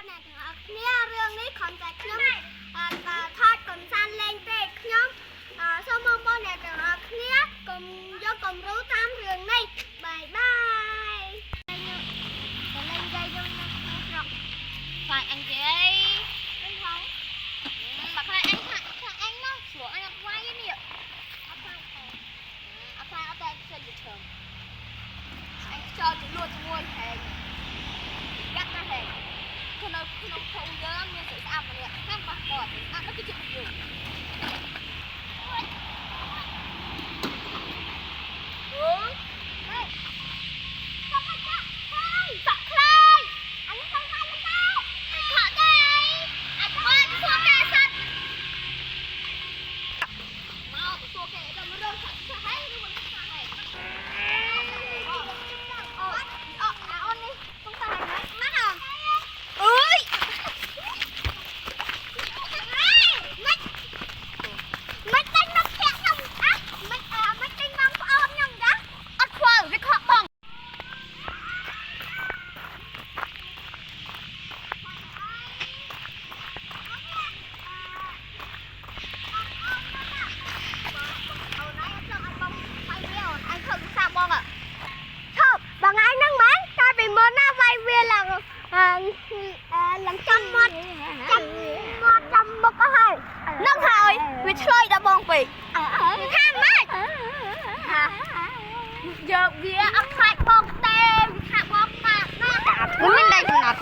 អ្នកទាំងអស់គ្នារឿងនេះគ្រាន់តែខ្ញុំថតកំសាន្តលេងទេខ្ញុំសូមបងប្អូនអ្នកទាំងអស់គ្នាកុំយកគំរូតាមរឿងនេះបាយបាយទៅលេងយាយយើងនៅក្នុងស្រុកខ្លាចអញគេអីមិនផងបើខ្លាចអញមកស្រួលអញអត់វាយនេះអត់ខ្លាចទេអត់តែចិត្តយឺតធំអញចោលទៅលួចជាមួយហែងកាត់ណាហែងក្នុងភូមិយើងមានស្រីស្អាតម្នាក់ហាំបោះបត់ស្អាតនោះគឺជាមនុស្សឡើងចាំមាត់មុខអស់ហើយនឹងហើយវាឆ្លើយដល់បងពេកថាម៉េចយកវាអត់ខ្លាចបងទេវាថាបងណាស់មិនមានដៃកំណត់